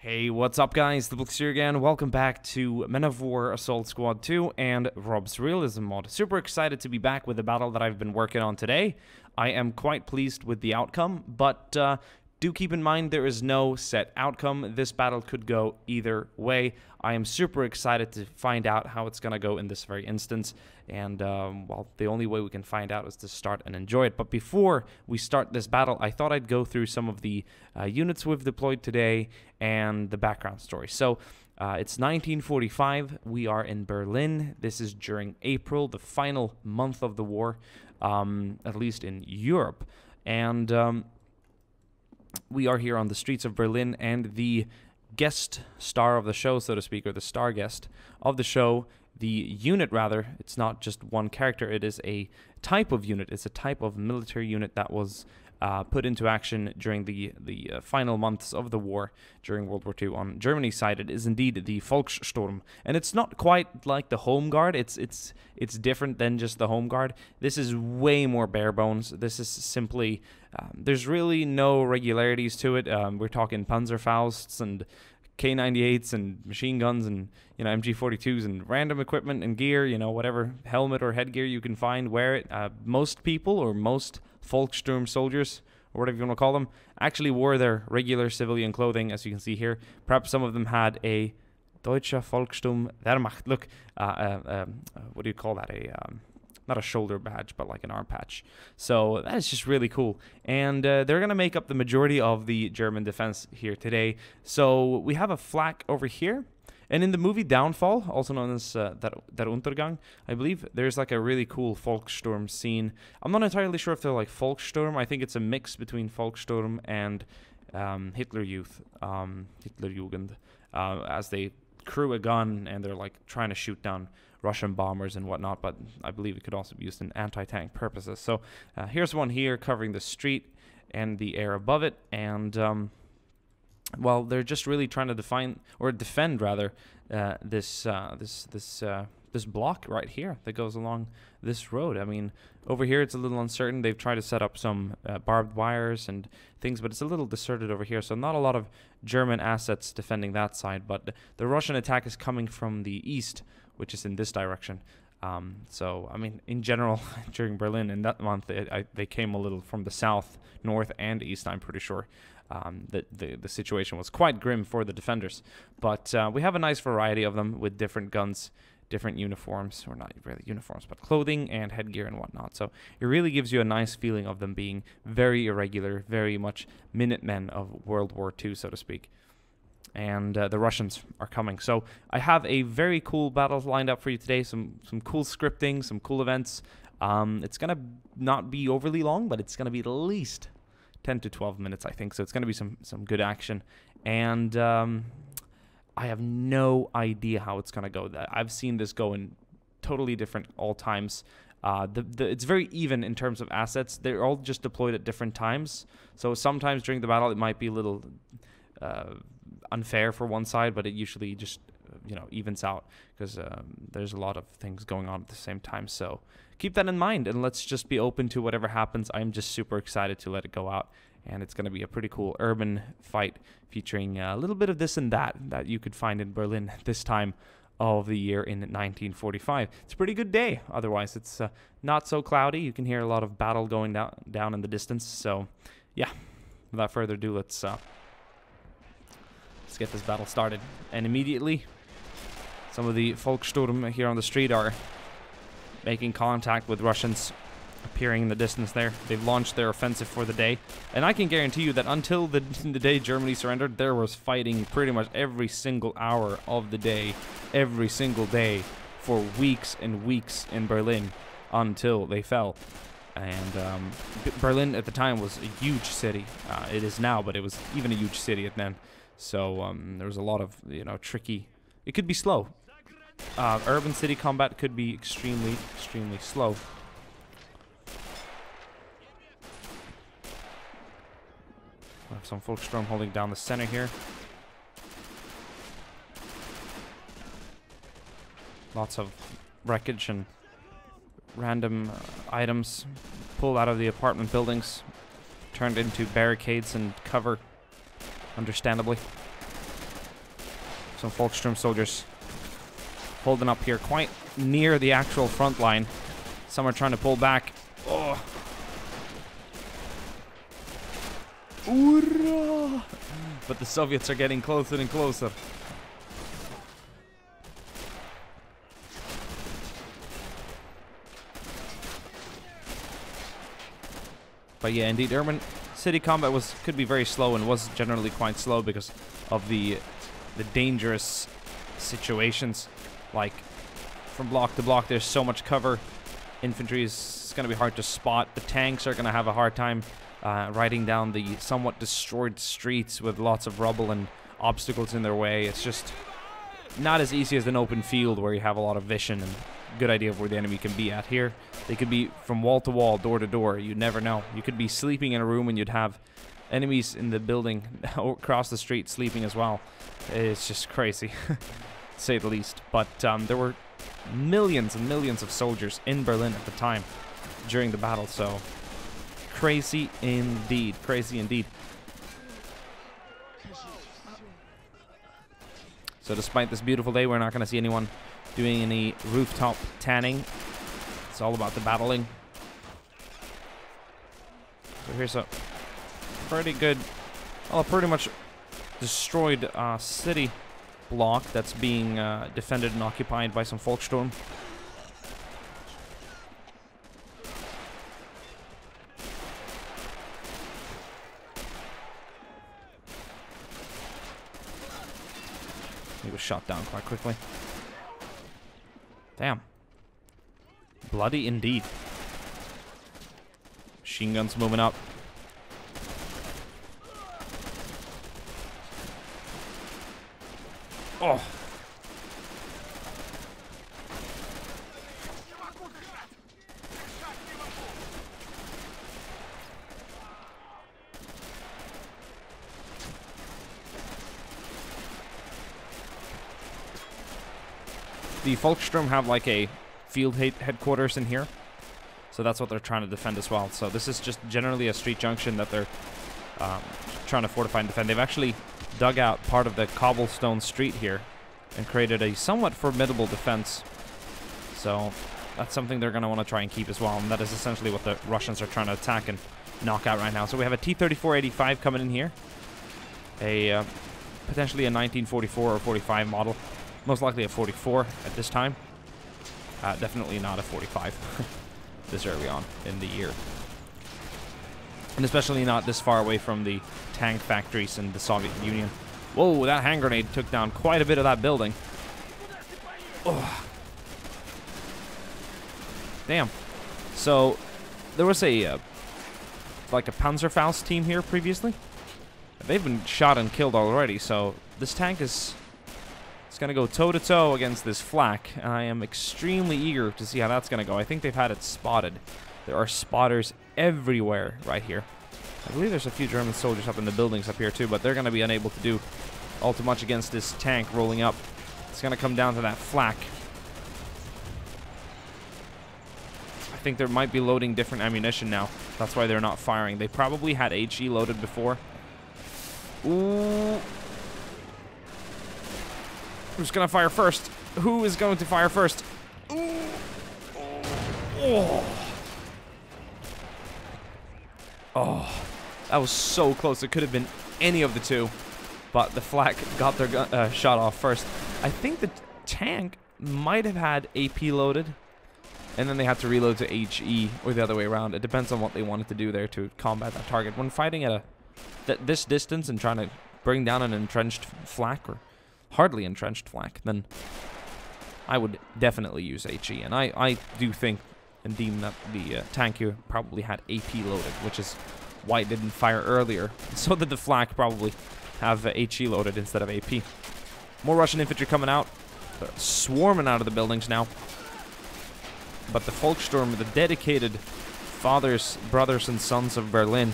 Hey, what's up guys, DiplexHeated here again. Welcome back to Men of War Assault Squad 2 and Rob's Realism mod. Super excited to be back with the battle that I've been working on today. I am quite pleased with the outcome, but do keep in mind there is no set outcome. This battle could go either way. I am super excited to find out how it's going to go in this very instance. And, well, the only way we can find out is to start and enjoy it. But before we start this battle, I thought I'd go through some of the units we've deployed today and the background story. So, it's 1945. We are in Berlin. This is during April, the final month of the war, at least in Europe. And we are here on the streets of Berlin, and the guest star of the show, so to speak, or the star guest of the show, the unit rather, it's not just one character, it is a type of unit, it's a type of military unit that was put into action during the final months of the war during World War II on Germany's side. It is indeed the Volkssturm, and it's not quite like the Home Guard. It's different than just the Home Guard. This is way more bare bones. This is simply there's really no regularities to it. We're talking Panzerfausts and K98s and machine guns and MG42s and random equipment and gear. Whatever helmet or headgear you can find, wear it. Most people, or most Volkssturm soldiers, or whatever you want to call them, actually wore their regular civilian clothing, as you can see here. Perhaps some of them had a Deutsche Volkssturm Wehrmacht. Look, what do you call that? Not a shoulder badge, but like an arm patch. So that is just really cool. And they're going to make up the majority of the German defense here today. So we have a flak over here. And in the movie Downfall, also known as Der Untergang, I believe there's like a really cool Volkssturm scene. I'm not entirely sure if they're like Volkssturm. I think it's a mix between Volkssturm and Hitler Youth, Hitlerjugend, as they crew a gun and they're like trying to shoot down Russian bombers and whatnot, but I believe it could also be used in anti-tank purposes. So here's one here covering the street and the air above it, and well, they're just really trying to defend rather this block right here that goes along this road. I mean, over here it's a little uncertain. They've tried to set up some barbed wires and things, but it's a little deserted over here, so not a lot of German assets defending that side. But the Russian attack is coming from the east, which is in this direction. So, I mean, in general, during Berlin in that month, they came a little from the south, north, and east, I'm pretty sure. The situation was quite grim for the defenders. But we have a nice variety of them with different guns, different uniforms, or not really uniforms, but clothing and headgear and whatnot. So it really gives you a nice feeling of them being very irregular, very much Minutemen of World War II, so to speak. And the Russians are coming. So I have a very cool battle lined up for you today. Some cool scripting, some cool events. It's going to not be overly long, but it's going to be at least 10 to 12 minutes, I think. So it's going to be some good action. And I have no idea how it's going to go. I've seen this go in totally different all times. It's very even in terms of assets. They're all just deployed at different times. So sometimes during the battle, it might be a little unfair for one side, but it usually just evens out because there's a lot of things going on at the same time. So keep that in mind, and let's just be open to whatever happens. I'm just super excited to let it go out, and it's going to be a pretty cool urban fight featuring a little bit of this and that you could find in Berlin at this time of the year in 1945. It's a pretty good day. Otherwise, it's not so cloudy. You can hear a lot of battle going down in the distance. So yeah, without further ado, let's get this battle started. And immediately, some of the Volkssturm here on the street are making contact with Russians appearing in the distance there. They've launched their offensive for the day. And I can guarantee you that until the day Germany surrendered, there was fighting pretty much every single hour of the day, every single day, for weeks and weeks in Berlin until they fell. And Berlin at the time was a huge city. It is now, but it was even a huge city at then. So there was a lot of, tricky. It could be slow. Urban city combat could be extremely, extremely slow. We have some Volkssturm holding down the center here. Lots of wreckage and random items pulled out of the apartment buildings, turned into barricades and cover, understandably. Some Volkssturm soldiers holding up here quite near the actual front line. Some are trying to pull back. Oh. Ura! But the Soviets are getting closer and closer. But yeah, indeed, urban city combat could be very slow, and was generally quite slow because of the dangerous situations. Like, from block to block, there's so much cover. Infantry is going to be hard to spot. The tanks are going to have a hard time riding down the somewhat destroyed streets with lots of rubble and obstacles in their way. It's just not as easy as an open field where you have a lot of vision and good idea of where the enemy can be at. Here, they could be from wall to wall, door to door. You never know. You could be sleeping in a room and you'd have enemies in the building across the street sleeping as well. It's just crazy, to say the least. But there were millions and millions of soldiers in Berlin at the time during the battle, so crazy indeed, crazy indeed. So despite this beautiful day, we're not going to see anyone doing any rooftop tanning. It's all about the battling. So here's a pretty good, well, pretty much destroyed city block that's being defended and occupied by some Volkssturm. He was shot down quite quickly. Damn. Bloody indeed. Machine guns moving up. Oh. The Volkssturm have like a field headquarters in here, so that's what they're trying to defend as well. So this is just generally a street junction that they're trying to fortify and defend. They've actually dug out part of the cobblestone street here and created a somewhat formidable defense. So that's something they're going to want to try and keep as well, and that is essentially what the Russians are trying to attack and knock out right now. So we have a T-34-85 coming in here, a potentially a 1944 or 45 model. Most likely a 44 at this time. Definitely not a 45 this early on in the year. And especially not this far away from the tank factories in the Soviet Union. Whoa, that hand grenade took down quite a bit of that building. Oh. Damn. So, there was a, like a Panzerfaust team here previously. They've been shot and killed already, so this tank is... It's going to go toe-to-toe against this flak, and I am extremely eager to see how that's going to go. I think they've had it spotted. There are spotters everywhere right here. I believe there's a few German soldiers up in the buildings up here too, but they're going to be unable to do all too much against this tank rolling up. It's going to come down to that flak. I think they might be loading different ammunition now. That's why they're not firing. They probably had HE loaded before. Ooh. Who's going to fire first? Who is going to fire first? Ooh. Oh. Oh. That was so close. It could have been any of the two. But the flak got their gun, shot off first. I think the tank might have had AP loaded. And then they had to reload to HE or the other way around. It depends on what they wanted to do there to combat that target. When fighting at this distance and trying to bring down an entrenched flak or hardly entrenched flak, then I would definitely use HE. And I do think and deem that the tank here probably had AP loaded, which is why it didn't fire earlier. So that the flak probably have HE loaded instead of AP. More Russian infantry coming out. They're swarming out of the buildings now. But the Volkssturm, the dedicated fathers, brothers, and sons of Berlin,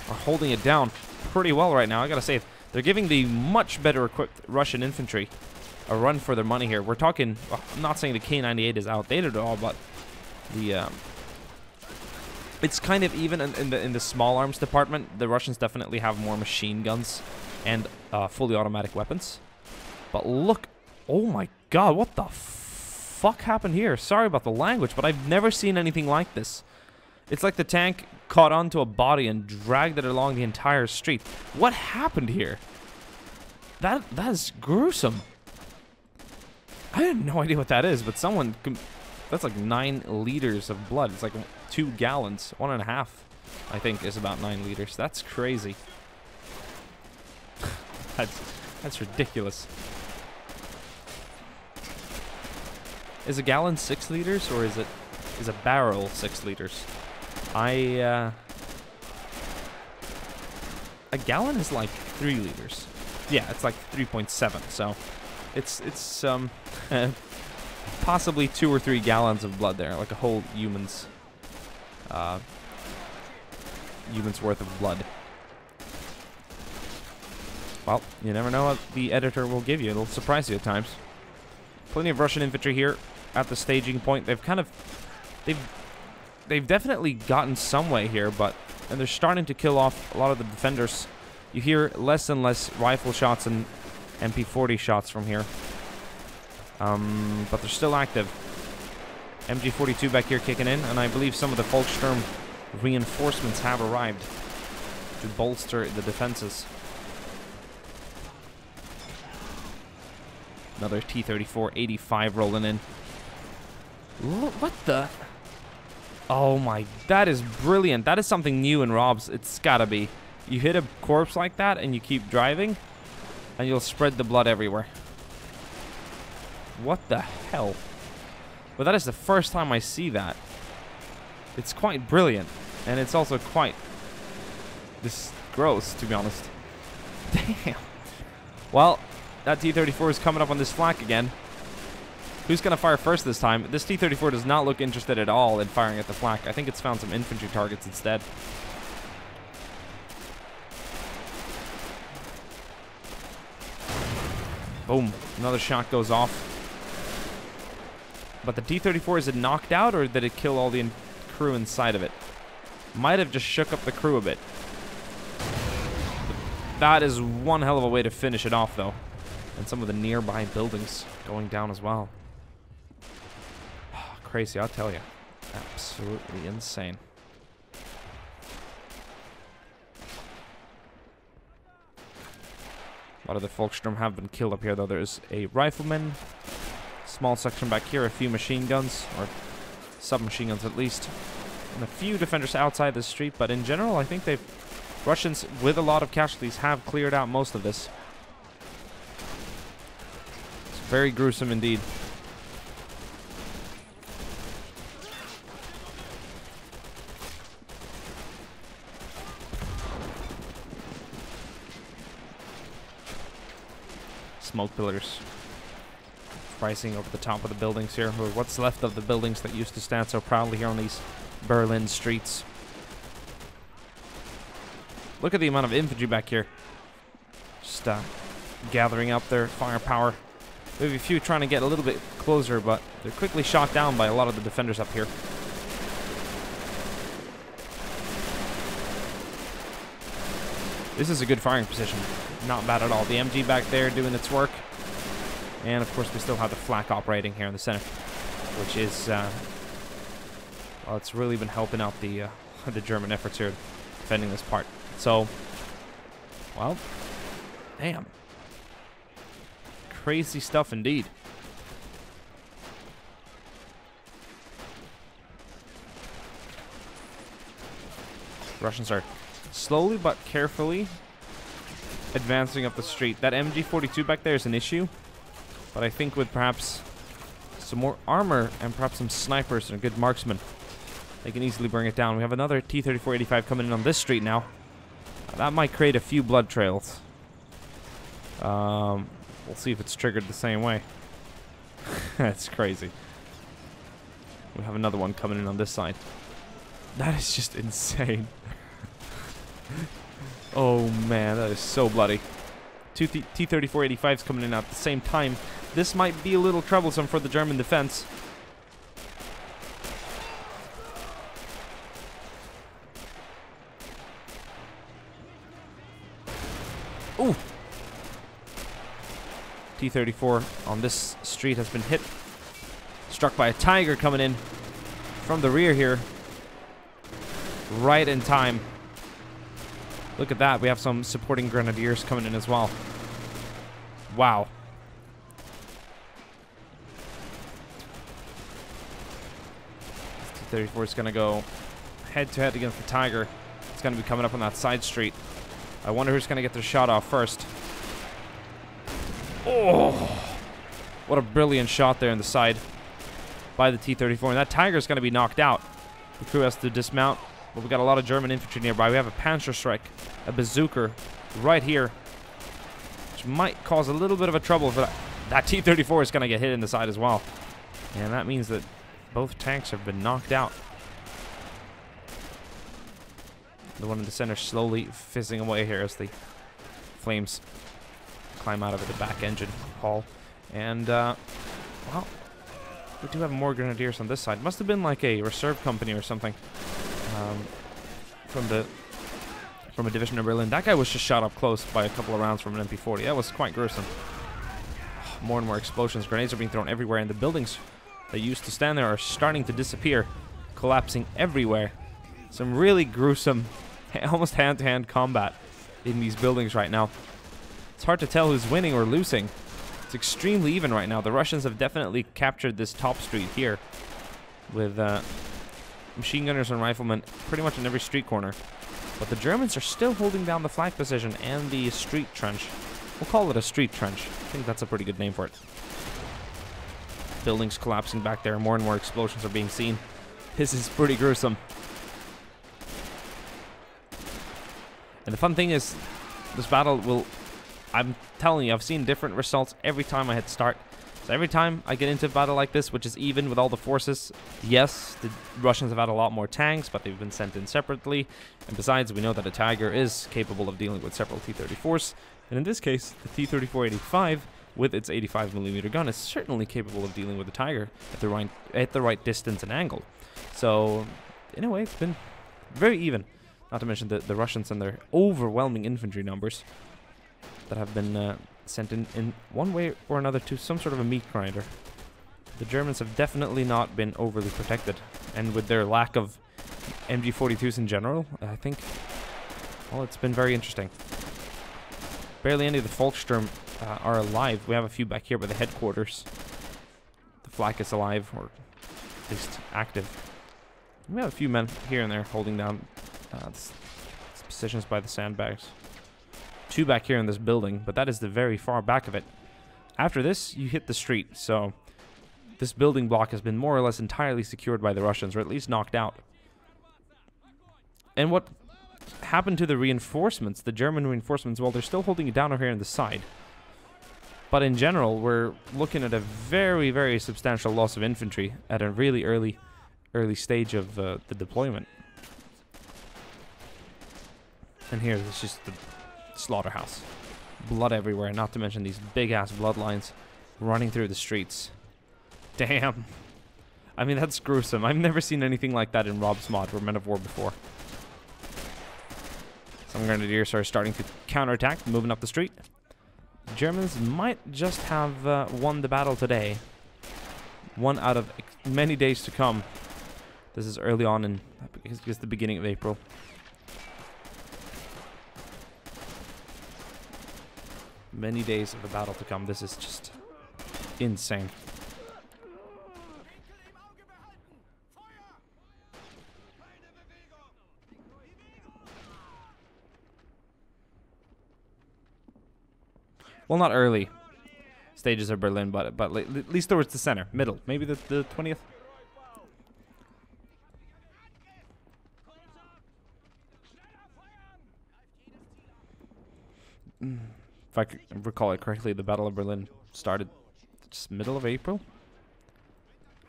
are holding it down pretty well right now. I gotta say, they're giving the much better equipped Russian infantry a run for their money here. We're talking, well, I'm not saying the K98 is outdated at all, but the it's kind of even in the small arms department. The Russians definitely have more machine guns and fully automatic weapons. But look, oh my god, what the fuck happened here? Sorry about the language, but I've never seen anything like this. It's like the tank caught onto a body and dragged it along the entire street. What happened here? That is gruesome. I had no idea what that is, but someone... That's like 9 liters of blood. It's like 2 gallons. 1.5, I think, is about 9 liters. That's crazy. That's ridiculous. Is a gallon 6 liters, or is a barrel 6 liters? A gallon is like 3 liters. Yeah, it's like 3.7. So it's possibly 2 or 3 gallons of blood there, like a whole human's worth of blood. Well, you never know what the editor will give you. It'll surprise you at times. Plenty of Russian infantry here at the staging point. They've definitely gotten some way here, and they're starting to kill off a lot of the defenders. You hear less and less rifle shots and MP40 shots from here. But they're still active. MG42 back here kicking in, and I believe some of the Volkssturm reinforcements have arrived to bolster the defenses. Another T-34-85 rolling in. What the? Oh my, that is brilliant. That is something new in Rob's. It's gotta be. You hit a corpse like that and you keep driving, and you'll spread the blood everywhere. What the hell? But that is the first time I see that. It's quite brilliant, and it's also quite gross, to be honest. Damn. Well, that T-34 is coming up on this flak again. Who's going to fire first this time? This T-34 does not look interested at all in firing at the flak. I think it's found some infantry targets instead. Boom. Another shot goes off. But the T-34, is it knocked out, or did it kill all the crew inside of it? Might have just shook up the crew a bit. That is one hell of a way to finish it off, though. And some of the nearby buildings going down as well. Crazy, I'll tell you. Absolutely insane. A lot of the Volkssturm have been killed up here, though. There's a rifleman, small section back here, a few machine guns, or submachine guns at least, and a few defenders outside the street. But in general, I think Russians, with a lot of casualties, have cleared out most of this. It's very gruesome indeed. Smoke pillars rising over the top of the buildings here, or what's left of the buildings that used to stand so proudly here on these Berlin streets. Look at the amount of infantry back here, just gathering up their firepower. Maybe a few trying to get a little bit closer, but they're quickly shot down by a lot of the defenders up here. This is a good firing position. Not bad at all. The MG back there doing its work. And of course we still have the flak operating here in the center, which is, well, it's really been helping out the German efforts here defending this part. So, well, damn. Crazy stuff indeed. Russians are slowly but carefully advancing up the street. That MG42 back there is an issue, but I think with perhaps some more armor and perhaps some snipers and a good marksman, they can easily bring it down. We have another T-34-85 coming in on this street now. That might create a few blood trails. We'll see if it's triggered the same way. That's crazy. We have another one coming in on this side. That is just insane. Oh man, that is so bloody. Two T-34-85s coming in at the same time. This might be a little troublesome for the German defense. Ooh. T-34 on this street has been hit. Struck by a Tiger coming in from the rear here. Right in time. Look at that. We have some supporting grenadiers coming in as well. Wow. T-34 is going to go head-to-head against the Tiger. It's going to be coming up on that side street. I wonder who's going to get their shot off first. Oh! What a brilliant shot there in the side by the T-34. And that Tiger's going to be knocked out. The crew has to dismount. But we got a lot of German infantry nearby. We have a Panzerschreck, a bazooka right here, which might cause a little bit of a trouble for that. That T-34 is going to get hit in the side as well. And that means that both tanks have been knocked out. The one in the center slowly fizzing away here as the flames climb out of the back engine hall. And, well, we do have more grenadiers on this side. Must have been like a reserve company or something. From a division of Berlin. That guy was just shot up close by a couple of rounds from an MP40. That was quite gruesome. More and more explosions. Grenades are being thrown everywhere, and the buildings that used to stand there are starting to disappear, collapsing everywhere. Some really gruesome, almost hand-to-hand combat in these buildings right now. It's hard to tell who's winning or losing. It's extremely even right now. The Russians have definitely captured this top street here with machine gunners and riflemen pretty much in every street corner. But the Germans are still holding down the flank position and the street trench. We'll call it a street trench. I think that's a pretty good name for it. Buildings collapsing back there. More and more explosions are being seen. This is pretty gruesome. And the fun thing is, this battle will... I'm telling you, I've seen different results every time I hit start. So every time I get into a battle like this, which is even with all the forces, yes, the Russians have had a lot more tanks, but they've been sent in separately. And besides, we know that a Tiger is capable of dealing with several T-34s. And in this case, the T-34-85, with its 85mm gun, is certainly capable of dealing with the Tiger at the right distance and angle. So, in a way, it's been very even. Not to mention the Russians and their overwhelming infantry numbers that have been sent in one way or another to some sort of a meat grinder. The Germans have definitely not been overly protected, and with their lack of MG42s in general, I think, well, it's been very interesting. Barely any of the Volkssturm are alive. We have a few back here by the headquarters. The flak is alive, or at least active. We have a few men here and there holding down positions by the sandbags. Two back here in this building, but that is the very far back of it. After this, you hit the street, so this building block has been more or less entirely secured by the Russians, or at least knocked out. And what happened to the reinforcements, the German reinforcements? Well, they're still holding it down over here on the side. But in general, we're looking at a very, very substantial loss of infantry at a really early stage of the deployment. And here, it's just the slaughterhouse. Blood everywhere, not to mention these big-ass bloodlines running through the streets. Damn. I mean, that's gruesome. I've never seen anything like that in Rob's mod or Men of War before. Some grenadiers are starting to counterattack, moving up the street. The Germans might just have won the battle today. One out of many days to come. This is early on in, I guess, the beginning of April. Many days of the battle to come. This is just insane. Well, not early stages of Berlin, but at least towards the center, middle, maybe the 20th. If I recall it correctly, the Battle of Berlin started just middle of April.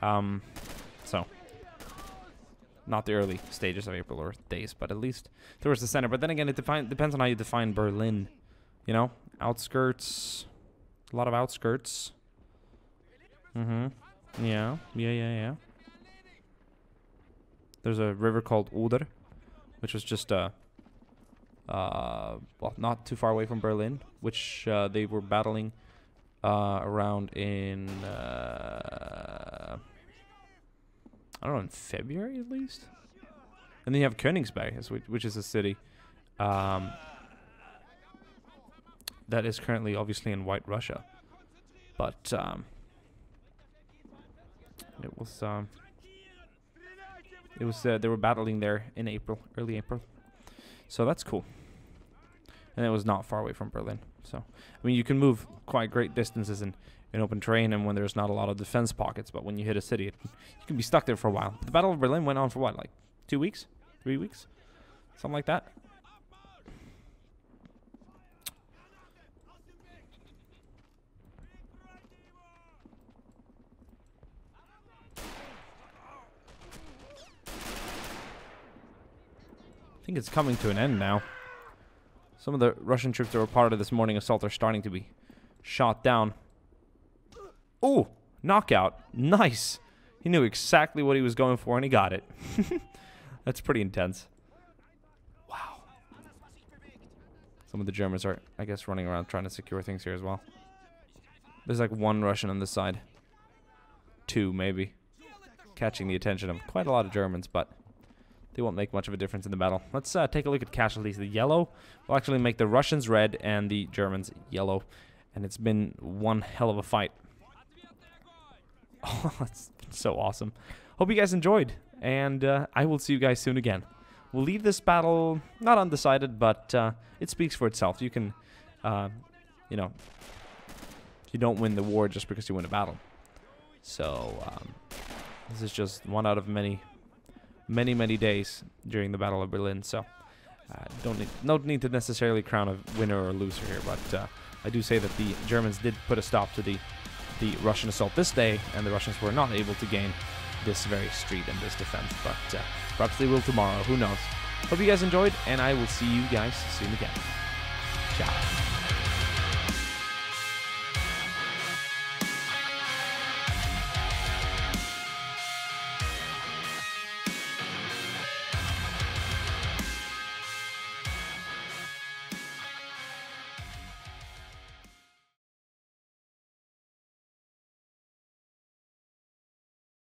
So not the early stages of April or days, but at least towards the center. But then again, it depends on how you define Berlin. You know, outskirts, a lot of outskirts. Yeah. There's a river called Oder, which was just well, not too far away from Berlin, which they were battling around in, I don't know, in February at least? And then you have Königsberg, which is a city that is currently obviously in White Russia. But they were battling there in April, early April. So that's cool. And it was not far away from Berlin. So, I mean, you can move quite great distances in open terrain and when there's not a lot of defense pockets. But when you hit a city, you can be stuck there for a while. The Battle of Berlin went on for what, like 2 weeks? 3 weeks? Something like that. I think it's coming to an end now. Some of the Russian troops that were part of this morning assault are starting to be shot down. Oh, knockout. Nice. He knew exactly what he was going for and he got it. That's pretty intense. Wow. Some of the Germans are, I guess, running around trying to secure things here as well. There's like 1 Russian on this side. 2, maybe. Catching the attention of quite a lot of Germans, but they won't make much of a difference in the battle. Let's take a look at casualties. The yellow will actually make the Russians red and the Germans yellow. And it's been one hell of a fight. Oh, that's so awesome. Hope you guys enjoyed. And I will see you guys soon again. We'll leave this battle not undecided, but it speaks for itself. You can, you know, you don't win the war just because you win a battle. So this is just one out of many days during the Battle of Berlin, so no need to necessarily crown a winner or a loser here, but I do say that the Germans did put a stop to the Russian assault this day, and the Russians were not able to gain this very street and this defense, but perhaps they will tomorrow, who knows. Hope you guys enjoyed, and I will see you guys soon again. Ciao.